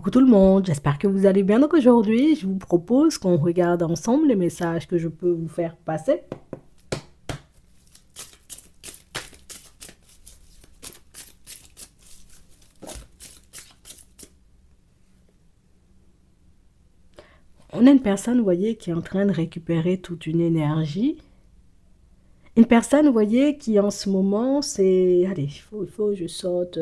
Coucou tout le monde, j'espère que vous allez bien. Donc aujourd'hui, je vous propose qu'on regarde ensemble les messages que je peux vous faire passer. On a une personne, vous voyez, qui est en train de récupérer toute une énergie. Une personne, vous voyez, qui en ce moment, c'est, allez, il faut que je sorte,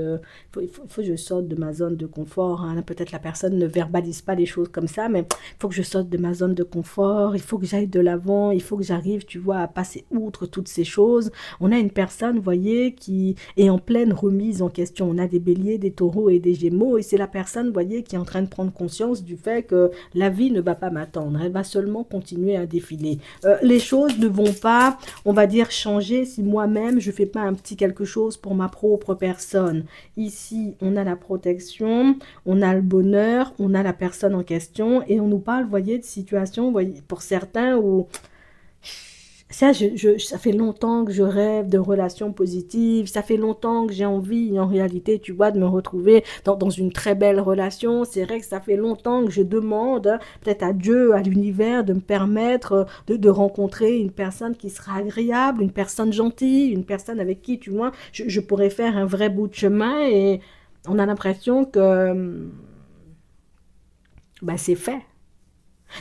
il faut que je sorte de ma zone de confort, hein. Peut-être la personne ne verbalise pas les choses comme ça, mais il faut que je sorte de ma zone de confort, il faut que j'aille de l'avant, il faut que j'arrive, tu vois, à passer outre toutes ces choses. On a une personne, vous voyez, qui est en pleine remise en question. On a des béliers, des taureaux et des gémeaux, et c'est la personne, vous voyez, qui est en train de prendre conscience du fait que la vie ne va pas m'attendre, elle va seulement continuer à défiler. Les choses ne vont pas, on va dire, changer si moi-même je fais pas un petit quelque chose pour ma propre personne. Ici, on a la protection, on a le bonheur, on a la personne en question et on nous parle, vous voyez, de situations, vous voyez, pour certains où ça, ça fait longtemps que je rêve de relations positives, ça fait longtemps que j'ai envie, en réalité, tu vois, de me retrouver dans une très belle relation. C'est vrai que ça fait longtemps que je demande, hein, peut-être à Dieu, à l'univers, de me permettre de rencontrer une personne qui sera agréable, une personne gentille, une personne avec qui, tu vois, je pourrais faire un vrai bout de chemin et on a l'impression que bah, c'est fait.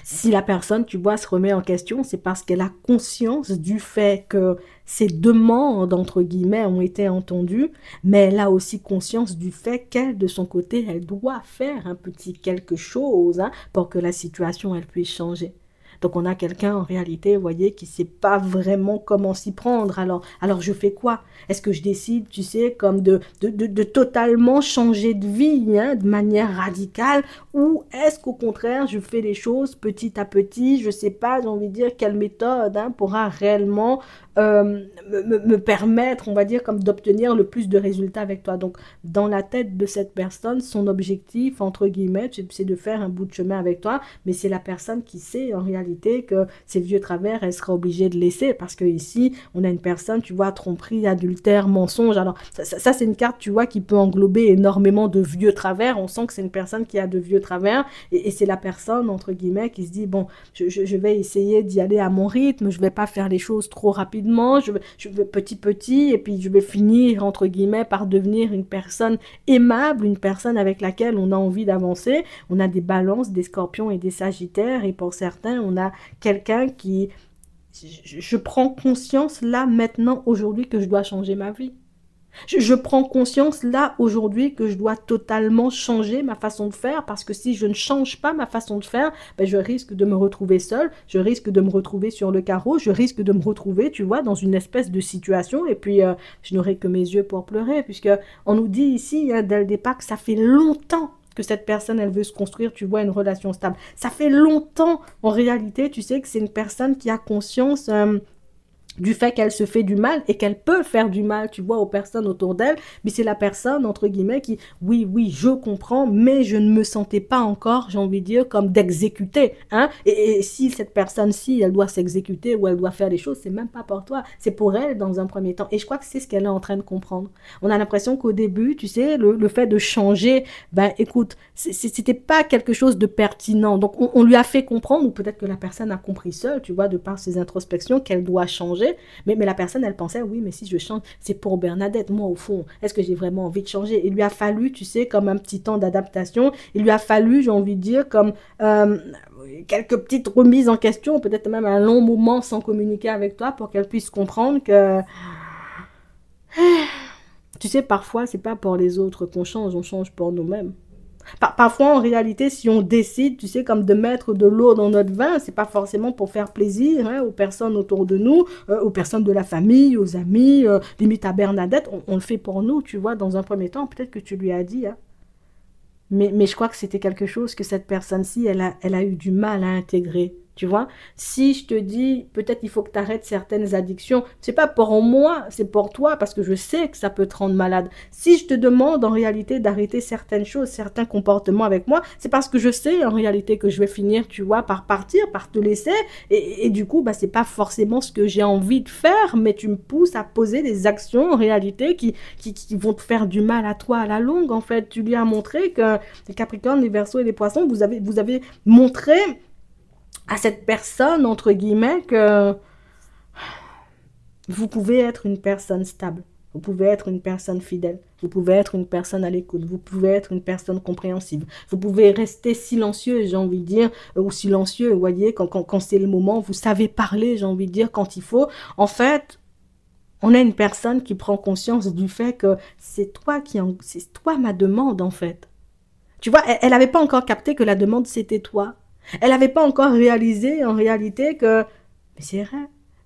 Si la personne, tu vois, se remet en question, c'est parce qu'elle a conscience du fait que ses demandes, entre guillemets, ont été entendues, mais elle a aussi conscience du fait qu'elle, de son côté, elle doit faire un petit quelque chose, hein, pour que la situation, elle puisse changer. Donc on a quelqu'un en réalité, vous voyez, qui ne sait pas vraiment comment s'y prendre. Alors je fais quoi? Est-ce que je décide, tu sais, comme de totalement changer de vie, hein, de manière radicale, ou est-ce qu'au contraire, je fais les choses petit à petit? Je ne sais pas, j'ai envie de dire, quelle méthode, hein, pourra réellement me permettre, on va dire, comme d'obtenir le plus de résultats avec toi. Donc, dans la tête de cette personne, son objectif, entre guillemets, c'est de faire un bout de chemin avec toi, mais c'est la personne qui sait en réalité que ces vieux travers, elle sera obligée de laisser, parce que ici, on a une personne, tu vois, tromperie, adultère, mensonge. Alors, ça c'est une carte, tu vois, qui peut englober énormément de vieux travers. On sent que c'est une personne qui a de vieux travers, et c'est la personne, entre guillemets, qui se dit, bon, je vais essayer d'y aller à mon rythme, je vais pas faire les choses trop rapidement, je vais petit, et puis je vais finir, entre guillemets, par devenir une personne aimable, une personne avec laquelle on a envie d'avancer. On a des balances, des scorpions et des sagittaires, et pour certains, on a quelqu'un qui... Je prends conscience là, maintenant, aujourd'hui, que je dois changer ma vie. Je prends conscience là, aujourd'hui, que je dois totalement changer ma façon de faire, parce que si je ne change pas ma façon de faire, ben je risque de me retrouver seule, je risque de me retrouver sur le carreau, je risque de me retrouver, tu vois, dans une espèce de situation, et puis je n'aurai que mes yeux pour pleurer, puisque on nous dit ici, hein, dès le départ, que ça fait longtemps que cette personne, elle veut se construire, tu vois, une relation stable. Ça fait longtemps, en réalité, tu sais que c'est une personne qui a conscience... du fait qu'elle se fait du mal et qu'elle peut faire du mal, tu vois, aux personnes autour d'elle, mais c'est la personne, entre guillemets, qui, oui, je comprends, mais je ne me sentais pas encore, j'ai envie de dire, comme d'exécuter, hein, et si cette personne-ci, elle doit s'exécuter ou elle doit faire des choses, c'est même pas pour toi, c'est pour elle dans un premier temps, et je crois que c'est ce qu'elle est en train de comprendre. On a l'impression qu'au début, tu sais, le fait de changer, ben, écoute, c'était pas quelque chose de pertinent, donc on lui a fait comprendre, ou peut-être que la personne a compris seule, tu vois, de par ses introspections, qu'elle doit changer. Mais la personne, elle pensait, oui, mais si je change, c'est pour Bernadette. Moi, au fond, est-ce que j'ai vraiment envie de changer? Il lui a fallu, tu sais, comme un petit temps d'adaptation. Il lui a fallu, j'ai envie de dire, comme quelques petites remises en question, peut-être même un long moment sans communiquer avec toi pour qu'elle puisse comprendre que, tu sais, parfois, c'est pas pour les autres qu'on change, on change pour nous-mêmes. Parfois, en réalité, si on décide, tu sais, comme de mettre de l'eau dans notre vin, c'est pas forcément pour faire plaisir, hein, aux personnes autour de nous, aux personnes de la famille, aux amis, limite à Bernadette, on le fait pour nous, tu vois, dans un premier temps, peut-être que tu lui as dit, hein. Mais je crois que c'était quelque chose que cette personne-ci, elle a eu du mal à intégrer. Tu vois, si je te dis, peut-être il faut que tu arrêtes certaines addictions, c'est pas pour moi, c'est pour toi, parce que je sais que ça peut te rendre malade. Si je te demande en réalité d'arrêter certaines choses, certains comportements avec moi, c'est parce que je sais en réalité que je vais finir, tu vois, par partir, par te laisser. Et du coup, bah, c'est pas forcément ce que j'ai envie de faire, mais tu me pousses à poser des actions en réalité qui vont te faire du mal à toi à la longue. En fait, tu lui as montré que les Capricornes, les Verseaux et les Poissons, vous avez montré à cette personne, entre guillemets, que vous pouvez être une personne stable. Vous pouvez être une personne fidèle. Vous pouvez être une personne à l'écoute. Vous pouvez être une personne compréhensive. Vous pouvez rester silencieux, j'ai envie de dire, ou silencieux, vous voyez, quand c'est le moment. Vous savez parler, j'ai envie de dire, quand il faut. En fait, on a une personne qui prend conscience du fait que c'est toi ma demande, en fait. Tu vois, elle n'avait pas encore capté que la demande, c'était toi. Elle n'avait pas encore réalisé, en réalité, que... Mais c'est vrai,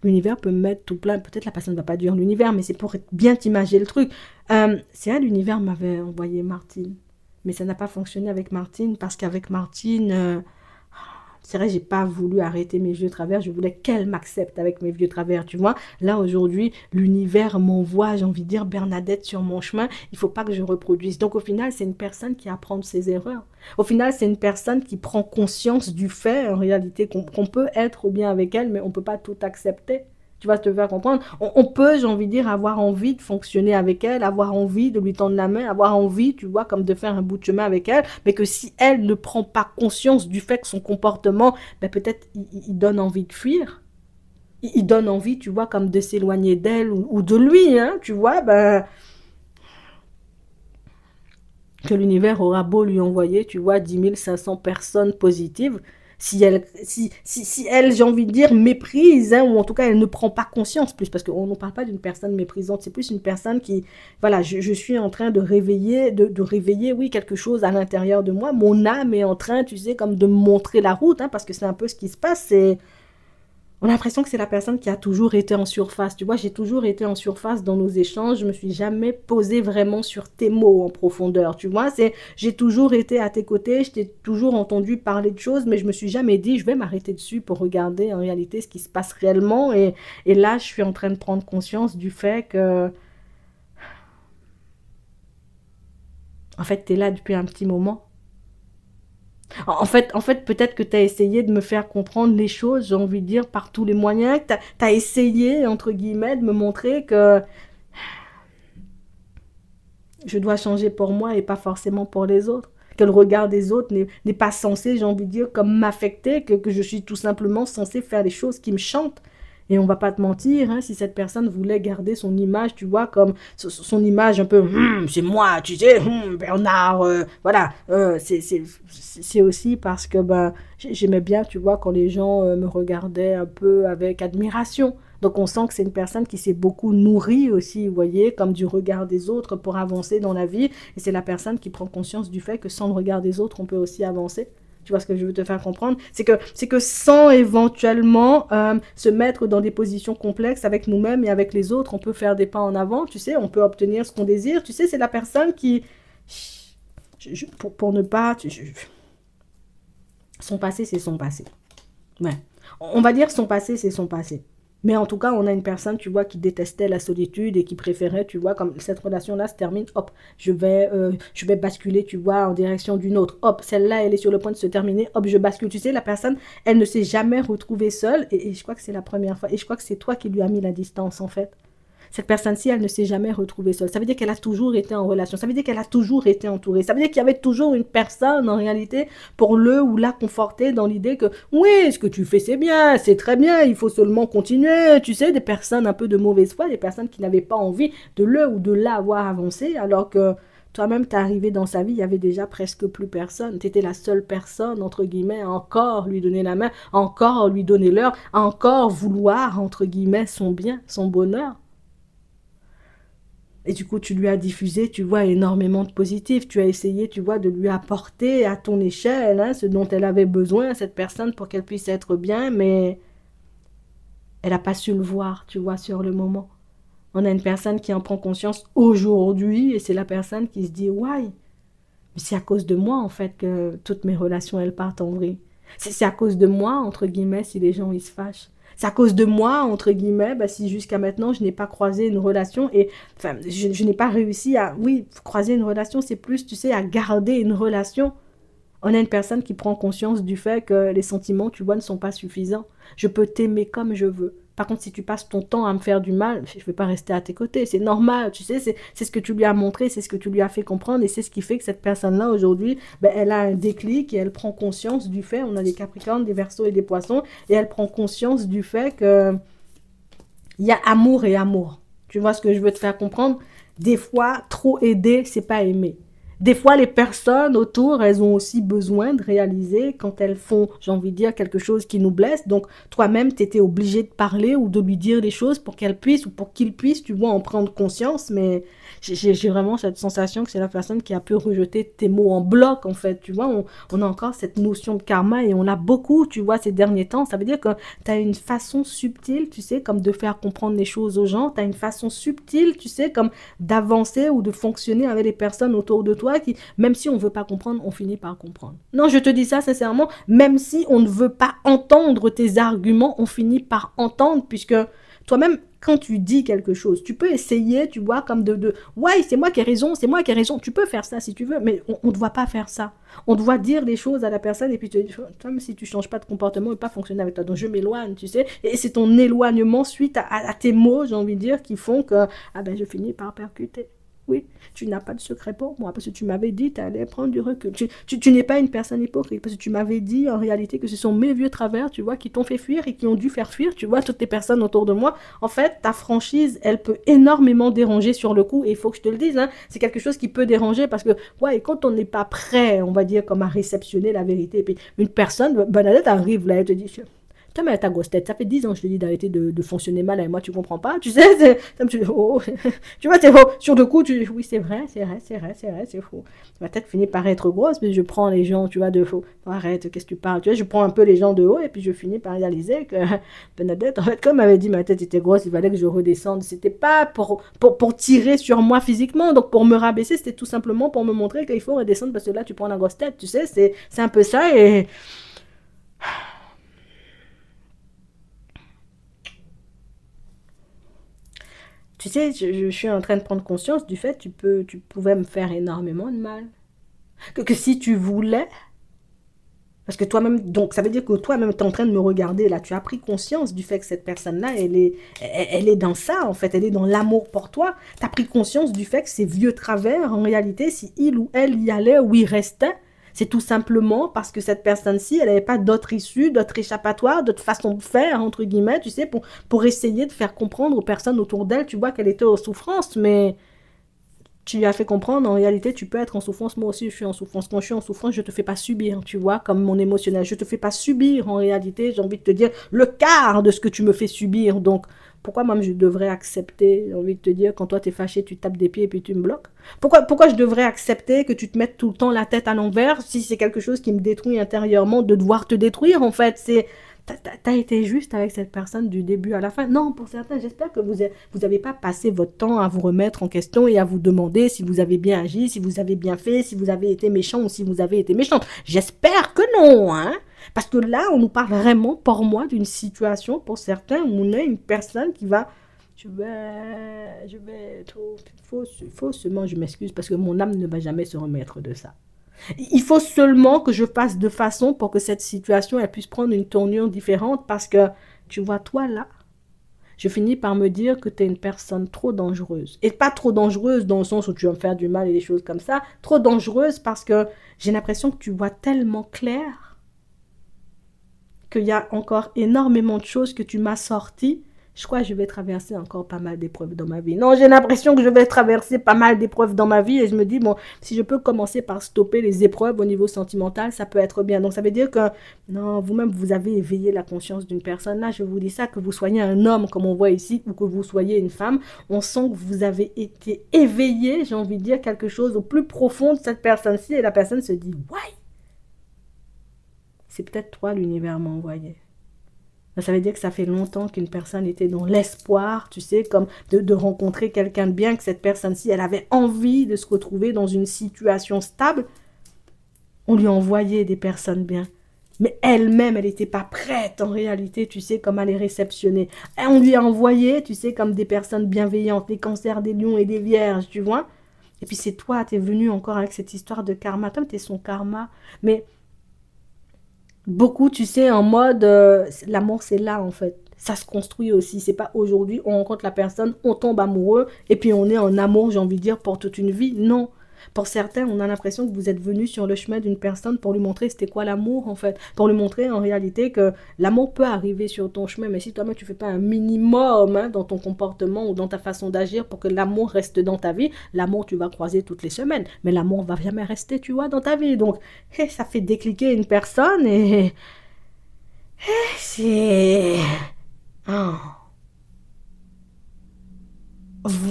l'univers peut me mettre tout plein. Peut-être la personne ne va pas dire l'univers, mais c'est pour bien t'imaginer le truc. C'est vrai, l'univers m'avait envoyé Martine. Mais ça n'a pas fonctionné avec Martine, parce qu'avec Martine... c'est vrai, j'ai pas voulu arrêter mes vieux travers, je voulais qu'elle m'accepte avec mes vieux travers, tu vois. Là, aujourd'hui, l'univers m'envoie, j'ai envie de dire, Bernadette sur mon chemin, il faut pas que je reproduise. Donc, au final, c'est une personne qui apprend de ses erreurs. Au final, c'est une personne qui prend conscience du fait, en réalité, qu'on peut être bien avec elle, mais on peut pas tout accepter. Tu vas te faire comprendre. On peut, j'ai envie de dire, avoir envie de fonctionner avec elle, avoir envie de lui tendre la main, avoir envie, tu vois, comme de faire un bout de chemin avec elle, mais que si elle ne prend pas conscience du fait que son comportement, ben peut-être il donne envie de fuir. Il donne envie, tu vois, comme de s'éloigner d'elle ou de lui, hein, tu vois, ben, que l'univers aura beau lui envoyer, tu vois, 10 500 personnes positives, si elle, j'ai envie de dire, méprise, hein, ou en tout cas, elle ne prend pas conscience plus, parce qu'on ne parle pas d'une personne méprisante, c'est plus une personne qui, voilà, je suis en train de réveiller, de réveiller, oui, quelque chose à l'intérieur de moi, mon âme est en train, tu sais, comme de me montrer la route, hein, parce que c'est un peu ce qui se passe, c'est on a l'impression que c'est la personne qui a toujours été en surface. Tu vois, j'ai toujours été en surface dans nos échanges. Je me suis jamais posée vraiment sur tes mots en profondeur. Tu vois, j'ai toujours été à tes côtés. Je t'ai toujours entendu parler de choses, mais je me suis jamais dit, je vais m'arrêter dessus pour regarder en réalité ce qui se passe réellement. Et là, je suis en train de prendre conscience du fait que, en fait, tu es là depuis un petit moment. En fait peut-être que tu as essayé de me faire comprendre les choses, j'ai envie de dire, par tous les moyens. Tu as essayé, entre guillemets, de me montrer que je dois changer pour moi et pas forcément pour les autres. Que le regard des autres n'est pas censé, j'ai envie de dire, comme m'affecter, que je suis tout simplement censé faire les choses qui me chantent. Et on va pas te mentir, hein, si cette personne voulait garder son image, tu vois, comme son image un peu, c'est moi, tu sais, Bernard, voilà, c'est aussi parce que ben, j'aimais bien, tu vois, quand les gens me regardaient un peu avec admiration. Donc on sent que c'est une personne qui s'est beaucoup nourrie aussi, vous voyez, comme du regard des autres pour avancer dans la vie. Et c'est la personne qui prend conscience du fait que sans le regard des autres, on peut aussi avancer. Tu vois ce que je veux te faire comprendre? C'est que sans éventuellement se mettre dans des positions complexes avec nous-mêmes et avec les autres, on peut faire des pas en avant, tu sais, on peut obtenir ce qu'on désire. Tu sais, c'est la personne qui... pour ne pas... son passé, c'est son passé. Ouais. On va dire son passé, c'est son passé. Mais en tout cas, on a une personne, tu vois, qui détestait la solitude et qui préférait, tu vois, comme cette relation-là se termine, hop, je vais basculer, tu vois, en direction d'une autre. Hop, celle-là, elle est sur le point de se terminer, hop, je bascule. Tu sais, la personne, elle ne s'est jamais retrouvée seule et je crois que c'est la première fois. Et je crois que c'est toi qui lui as mis la distance, en fait. Cette personne-ci, elle ne s'est jamais retrouvée seule. Ça veut dire qu'elle a toujours été en relation. Ça veut dire qu'elle a toujours été entourée. Ça veut dire qu'il y avait toujours une personne, en réalité, pour le ou la conforter dans l'idée que, oui, ce que tu fais, c'est bien, c'est très bien, il faut seulement continuer. Tu sais, des personnes un peu de mauvaise foi, des personnes qui n'avaient pas envie de le ou de la avoir avancé, alors que toi-même, t'es arrivé dans sa vie, il y avait déjà presque plus personne. Tu étais la seule personne, entre guillemets, à encore lui donner la main, à encore lui donner l'heure, à encore vouloir, entre guillemets, son bien, son bonheur. Et du coup, tu lui as diffusé, tu vois, énormément de positifs. Tu as essayé, tu vois, de lui apporter à ton échelle hein, ce dont elle avait besoin, cette personne, pour qu'elle puisse être bien, mais elle n'a pas su le voir, tu vois, sur le moment. On a une personne qui en prend conscience aujourd'hui et c'est la personne qui se dit, ouais, mais c'est à cause de moi, en fait, que toutes mes relations, elles partent en vrille. C'est à cause de moi, entre guillemets, si les gens ils se fâchent. C'est à cause de moi, entre guillemets, bah, si jusqu'à maintenant je n'ai pas croisé une relation et enfin, je n'ai pas réussi à, oui, croiser une relation, c'est plus, tu sais, à garder une relation. On a une personne qui prend conscience du fait que les sentiments, tu vois, ne sont pas suffisants. Je peux t'aimer comme je veux. Par contre, si tu passes ton temps à me faire du mal, je ne vais pas rester à tes côtés. C'est normal, tu sais, c'est ce que tu lui as montré, c'est ce que tu lui as fait comprendre et c'est ce qui fait que cette personne-là, aujourd'hui, ben, elle a un déclic et elle prend conscience du fait, on a des Capricornes, des Verseaux et des Poissons, et elle prend conscience du fait que il y a amour et amour. Tu vois ce que je veux te faire comprendre? Des fois, trop aider, c'est pas aimer. Des fois, les personnes autour, elles ont aussi besoin de réaliser quand elles font, j'ai envie de dire, quelque chose qui nous blesse. Donc, toi-même, tu étais obligé de parler ou de lui dire des choses pour qu'elle puisse ou pour qu'il puisse, tu vois, en prendre conscience. Mais j'ai vraiment cette sensation que c'est la personne qui a pu rejeter tes mots en bloc, en fait. Tu vois, on a encore cette notion de karma et on l'a beaucoup, tu vois, ces derniers temps. Ça veut dire que tu as une façon subtile, tu sais, comme de faire comprendre les choses aux gens. Tu as une façon subtile, tu sais, comme d'avancer ou de fonctionner avec les personnes autour de toi qui, même si on ne veut pas comprendre, on finit par comprendre. Non, je te dis ça sincèrement, même si on ne veut pas entendre tes arguments, on finit par entendre puisque toi-même, quand tu dis quelque chose, tu peux essayer, tu vois, comme ouais, c'est moi qui ai raison, c'est moi qui ai raison. Tu peux faire ça si tu veux, mais on ne doit pas faire ça. On doit dire les choses à la personne et puis te dire, toi, si tu changes pas de comportement, il ne va pas fonctionner avec toi. Donc je m'éloigne, tu sais. Et c'est ton éloignement suite à tes mots, j'ai envie de dire, qui font que, ah ben, je finis par percuter. Oui, tu n'as pas de secret pour moi parce que tu m'avais dit tu allais prendre du recul. Tu n'es pas une personne hypocrite parce que tu m'avais dit en réalité que ce sont mes vieux travers, tu vois, qui t'ont fait fuir et qui ont dû faire fuir, tu vois, toutes les personnes autour de moi. En fait, ta franchise, elle peut énormément déranger sur le coup et il faut que je te le dise, hein, c'est quelque chose qui peut déranger parce que, ouais, quand on n'est pas prêt, on va dire, comme à réceptionner la vérité, et puis une personne, Bernadette arrive là, elle te dit, putain, mais ta grosse tête, ça fait 10 ans que je te dis d'arrêter de fonctionner mal avec moi, tu comprends pas, tu sais, oh, tu vois, c'est faux. Sur le coup, oui, c'est vrai, c'est faux. Ma tête finit par être grosse, mais je prends les gens, tu vois, de faux. Arrête, qu'est-ce que tu parles, tu vois, je prends un peu les gens de haut, et puis je finis par réaliser que Bernadette, en fait, comme elle avait dit, ma tête était grosse, il fallait que je redescende. C'était pas pour tirer sur moi physiquement, donc pour me rabaisser, c'était tout simplement pour me montrer qu'il faut redescendre, parce que là, tu prends la grosse tête, tu sais, c'est un peu ça, et tu sais, je suis en train de prendre conscience du fait que tu pouvais me faire énormément de mal. Que si tu voulais, parce que toi-même, donc ça veut dire que toi-même, tu es en train de me regarder là, tu as pris conscience du fait que cette personne-là, elle est dans ça, en fait, elle est dans l'amour pour toi. Tu as pris conscience du fait que ces vieux travers, en réalité, si il ou elle y allait ou y restait, c'est tout simplement parce que cette personne-ci, elle n'avait pas d'autre issue, d'autre échappatoire, d'autre façon de faire, entre guillemets, tu sais, pour essayer de faire comprendre aux personnes autour d'elle, tu vois qu'elle était en souffrance, mais tu lui as fait comprendre, en réalité, tu peux être en souffrance, moi aussi je suis en souffrance. Quand je suis en souffrance, je te fais pas subir, tu vois, comme mon émotionnel. Je te fais pas subir, en réalité, j'ai envie de te dire, le quart de ce que tu me fais subir. Donc, pourquoi même je devrais accepter, j'ai envie de te dire, quand toi t'es fâché, tu tapes des pieds et puis tu me bloques? Pourquoi je devrais accepter que tu te mettes tout le temps la tête à l'envers si c'est quelque chose qui me détruit intérieurement, de devoir te détruire, en fait, c'est... T'as été juste avec cette personne du début à la fin. Non, pour certains, j'espère que vous n'avez pas passé votre temps à vous remettre en question et à vous demander si vous avez bien agi, si vous avez bien fait, si vous avez été méchant ou si vous avez été méchante. J'espère que non, hein. Parce que là, on nous parle vraiment, pour moi, d'une situation, pour certains, où on a une personne qui va... Je vais trop... Faussement, je m'excuse, parce que mon âme ne va jamais se remettre de ça. Il faut seulement que je fasse de façon pour que cette situation elle puisse prendre une tournure différente parce que, tu vois, toi là, je finis par me dire que tu es une personne trop dangereuse. Et pas trop dangereuse dans le sens où tu vas me faire du mal et des choses comme ça, trop dangereuse parce que j'ai l'impression que tu vois tellement clair qu'il y a encore énormément de choses que tu m'as sorties. Je crois que je vais traverser encore pas mal d'épreuves dans ma vie. Non, j'ai l'impression que je vais traverser pas mal d'épreuves dans ma vie et je me dis, bon, si je peux commencer par stopper les épreuves au niveau sentimental, ça peut être bien. Donc, ça veut dire que, non, vous-même, vous avez éveillé la conscience d'une personne. Là, je vous dis ça, que vous soyez un homme, comme on voit ici, ou que vous soyez une femme, on sent que vous avez été éveillé, j'ai envie de dire, quelque chose au plus profond de cette personne-ci et la personne se dit, ouais, c'est peut-être toi l'univers m'a envoyé. Ça veut dire que ça fait longtemps qu'une personne était dans l'espoir, tu sais, comme de rencontrer quelqu'un de bien, que cette personne-ci, elle avait envie de se retrouver dans une situation stable. On lui envoyait des personnes bien. Mais elle-même, elle n'était pas prête en réalité, tu sais, comme à les réceptionner. Et on lui a envoyé, tu sais, comme des personnes bienveillantes, les cancers, des lions et des vierges, tu vois. Et puis c'est toi, t'es venu encore avec cette histoire de karma. Toi, t'es son karma. Mais beaucoup, tu sais, en mode, l'amour, c'est là, en fait. Ça se construit aussi. C'est pas aujourd'hui, on rencontre la personne, on tombe amoureux, et puis on est en amour, j'ai envie de dire, pour toute une vie. Non. Pour certains, on a l'impression que vous êtes venu sur le chemin d'une personne pour lui montrer c'était quoi l'amour, en fait. Pour lui montrer, en réalité, que l'amour peut arriver sur ton chemin, mais si toi-même, tu fais pas un minimum hein, dans ton comportement ou dans ta façon d'agir pour que l'amour reste dans ta vie, l'amour, tu vas croiser toutes les semaines, mais l'amour va jamais rester, tu vois, dans ta vie. Donc, ça fait décliquer une personne et c'est... Oh.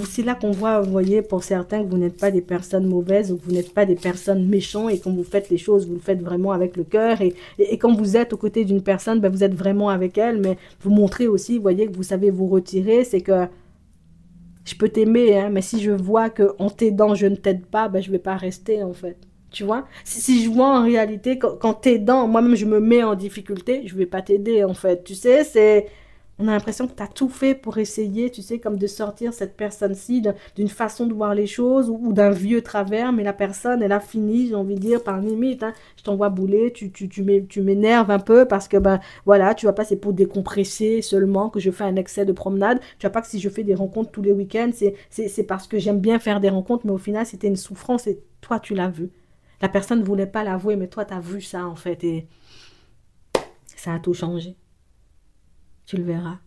C'est là qu'on voit, vous voyez, pour certains, que vous n'êtes pas des personnes mauvaises ou que vous n'êtes pas des personnes méchantes et quand vous faites les choses, vous le faites vraiment avec le cœur et quand vous êtes aux côtés d'une personne, ben, vous êtes vraiment avec elle, mais vous montrez aussi, vous voyez, que vous savez vous retirer, c'est que je peux t'aimer, hein, mais si je vois que en t'aidant, je ne t'aide pas, ben, je vais pas rester, en fait. Tu vois? Si je vois en réalité, quand t'aidant, moi-même, je me mets en difficulté, je vais pas t'aider, en fait. Tu sais, c'est... On a l'impression que tu as tout fait pour essayer, tu sais, comme de sortir cette personne-ci d'une façon de voir les choses ou d'un vieux travers, mais la personne, elle a fini, j'ai envie de dire, par limite, hein, je t'envoie bouler, tu m'énerves un peu parce que, ben, voilà, tu vois pas, c'est pour décompresser seulement que je fais un excès de promenade. Tu vois pas que si je fais des rencontres tous les week-ends, c'est parce que j'aime bien faire des rencontres, mais au final, c'était une souffrance et toi, tu l'as vu. La personne ne voulait pas l'avouer, mais toi, tu as vu ça, en fait, et ça a tout changé. Tu le verras.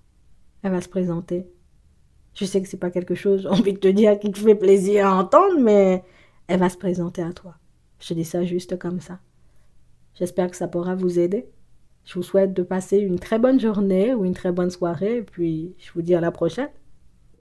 Elle va se présenter. Je sais que c'est pas quelque chose, j'ai envie de te dire, qui te fait plaisir à entendre, mais elle va se présenter à toi. Je te dis ça juste comme ça. J'espère que ça pourra vous aider. Je vous souhaite de passer une très bonne journée ou une très bonne soirée, et puis je vous dis à la prochaine.